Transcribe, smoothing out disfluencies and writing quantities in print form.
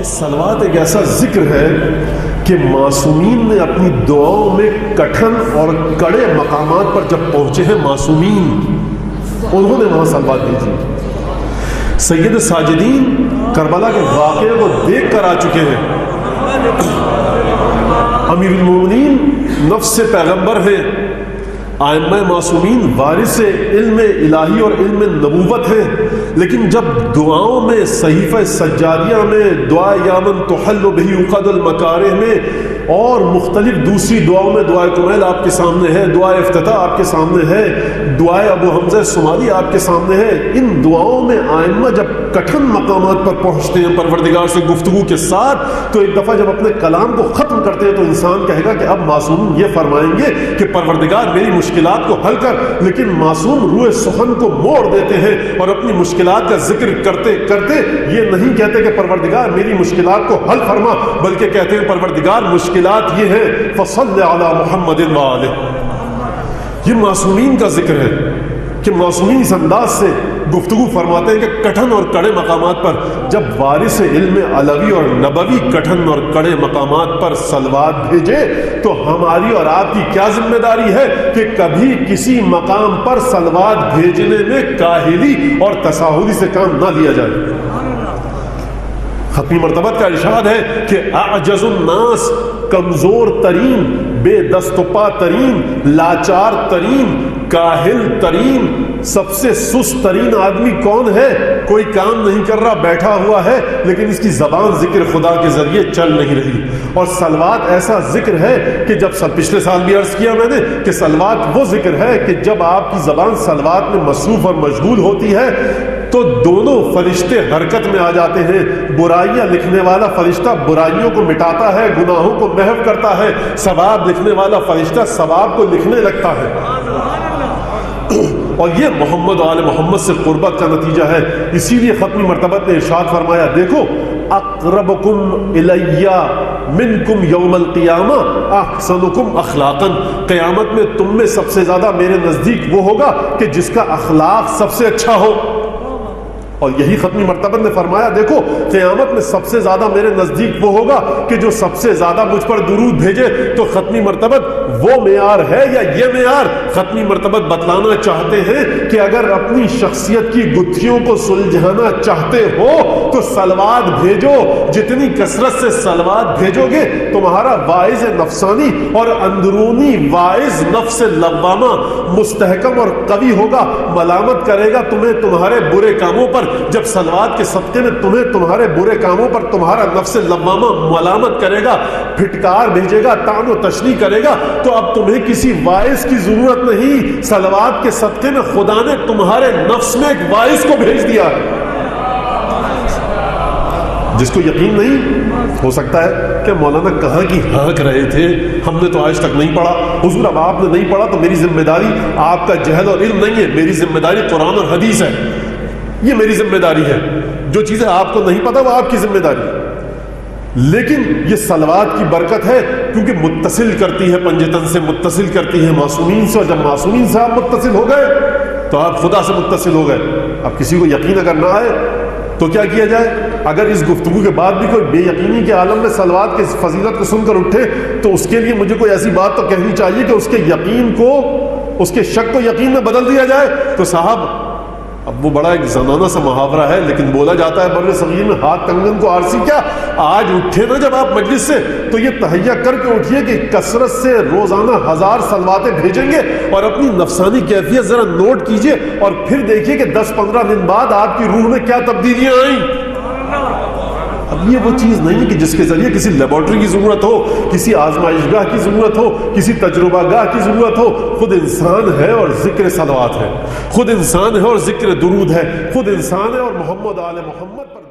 کہ صلوات ایک ایسا ذکر ہے کہ معصومین نے اپنی دعاؤں میں کٹھن اور کڑے مقامات پر جب پہنچے ہیں معصومین، انہوں نے وہاں صلوات بھیجی۔ سید ساجدین کربلا کے واقعے کو دیکھ کر آ چکے ہیں۔ امیر المومنین نفس پیغمبر ہیں، ائمہ معصومین وارث علم الہی اور علم نبوت ہیں، لیکن جب دعاؤں میں صحیفہ سجاریہ میں دعا یا من تحل بہ عقد المکارہ میں اور مختلف دوسری دعاؤں میں دعائے کمیل آپ کے سامنے ہے، دعائے افتتاح آپ کے سامنے ہے، دعائے ابو حمزہ سمالی آپ کے سامنے ہے، ان دعاؤں میں ائمہ جب کٹھن مقامات پر پہنچتے ہیں پروردگار سے گفتگو کے ساتھ، تو ایک دفعہ جب اپنے کلام کو ختم کرتے ہیں تو انسان کہے گا کہ اب معصوم یہ فرمائیں گے کہ پروردگار میری مشکلات کو حل کر، لیکن معصوم روح سخن کو موڑ دیتے ہیں اور اپنی مشکلات کا ذکر کرتے کرتے یہ نہیں کہتے کہ پروردگار میری مشکلات کو حل فرما، بلکہ کہتے ہیں پروردگار مشکلات یہ ہے فصل علی محمد وآلہ۔ یہ معصومین کا ذکر ہے کہ معصومین اس انداز سے گفتگو فرماتے ہیں کہ کٹھن اور کڑے مقامات پر جب وارث علم علوی اور نبوی کٹھن اور کڑے مقامات پر صلوات بھیجے تو ہماری اور آپ کی کیا ذمہ داری ہے کہ کبھی کسی مقام پر صلوات بھیجنے میں کاہلی اور تساہلی سے کام نہ لیا جائے۔ ختمی مرتبت کا ارشاد ہے کہ اعجز الناس، کمزور ترین، بے دست و پا ترین، لاچار ترین، کاہل ترین، سب سے سست ترین آدمی کون ہے؟ کوئی کام نہیں کر رہا، بیٹھا ہوا ہے، لیکن اس کی زبان ذکر خدا کے ذریعے چل نہیں رہی۔ اور صلوات ایسا ذکر ہے کہ جب پچھلے سال بھی عرض کیا میں نے کہ صلوات وہ ذکر ہے کہ جب آپ کی زبان صلوات میں مصروف اور مشغول ہوتی ہے تو دونوں فرشتے حرکت میں آ جاتے ہیں۔ برائیاں لکھنے والا فرشتہ برائیوں کو مٹاتا ہے، گناہوں کو محو کرتا ہے، ثواب لکھنے والا فرشتہ ثواب کو لکھنے لگتا ہے۔ اور یہ محمد و آل محمد سے قربت کا نتیجہ ہے۔ اسی لیے ختمی مرتبت نے ارشاد فرمایا، دیکھو اقربکم الی منکم یوم القیامہ احسنکم اخلاقا، قیامت میں تم میں سب سے زیادہ میرے نزدیک وہ ہوگا کہ جس کا اخلاق سب سے اچھا ہو۔ اور یہی ختمی مرتبت نے فرمایا، دیکھو قیامت میں سب سے زیادہ میرے نزدیک وہ ہوگا کہ جو سب سے زیادہ مجھ پر درود بھیجے۔ تو ختمی مرتبت وہ معیار ہے یا یہ معیار؟ ختمی مرتبت بتلانا چاہتے ہیں کہ اگر اپنی شخصیت کی گتھیوں کو سلجھانا چاہتے ہو تو صلوات بھیجو، جتنی کثرت سے صلوات بھیجو گے تمہارا واعظ نفسانی اور اندرونی واعظ نفس لوامہ مستحکم اور قوی ہوگا، ملامت کرے گا تمہیں تمہارے برے کاموں پر۔ جب صلوات کے صدقے میں تمہیں تمہارے برے کاموں پر تمہارا نفس لوامہ ملامت کرے گا، پھٹکار بھیجے گا، طعن و تشنیع کرے گا، تو اب تمہیں کسی واعظ کی ضرورت نہیں۔ صلوات کے صدقے میں خدا نے تمہارے نفس میں ایک واعظ کو بھیج دیا۔ جس کو یقین نہیں، ہو سکتا ہے کہ مولانا کہاں کی ہانک رہے تھے، ہم نے تو آج تک نہیں پڑھا۔ حضور اب آپ نے نہیں پڑھا تو میری ذمہ داری آپ کا جہل اور علم نہیں ہے، میری ذمہ داری قرآن اور حدیث ہے، یہ میری ذمہ داری ہے۔ جو چیزیں آپ کو نہیں پتا وہ آپ کی ذمہ داری ہے، لیکن یہ صلوات کی برکت ہے کیونکہ متصل کرتی ہے، پنجتن سے متصل کرتی ہے معصومین سے، اور جب معصومین سے آپ متصل ہو گئے تو آپ خدا سے متصل ہو گئے۔ اب کسی کو یقین اگر نہ آئے تو کیا کیا جائے؟ اگر اس گفتگو کے بعد بھی کوئی بے یقینی کے عالم میں صلوات کی فضیلت کو سن کر اٹھے تو اس کے لیے مجھے کوئی ایسی بات تو کہنی چاہیے کہ اس کے یقین کو، اس کے شک کو یقین میں بدل دیا جائے۔ تو صاحب اب وہ بڑا ایک زنانہ سا محاورہ ہے، لیکن بولا جاتا ہے بر صغیر میں ہاتھ کنگن کو آرسی کیا۔ آج اٹھے نا جب آپ مجلس سے تو یہ تہیہ کر کے اٹھیے کہ کثرت سے روزانہ 1000 صلواتیں بھیجیں گے، اور اپنی نفسانی کیفیت ذرا نوٹ کیجئے اور پھر دیکھیے کہ 10-15 دن بعد آپ کی روح میں کیا تبدیلیاں آئیں۔ اب یہ وہ چیز نہیں کہ جس کے ذریعے کسی لیبارٹری کی ضرورت ہو، کسی آزمائش گاہ کی ضرورت ہو، کسی تجربہ گاہ کی ضرورت ہو۔ خود انسان ہے اور ذکر صلوات ہے، خود انسان ہے اور ذکر درود ہے، خود انسان ہے اور محمد آل محمد پر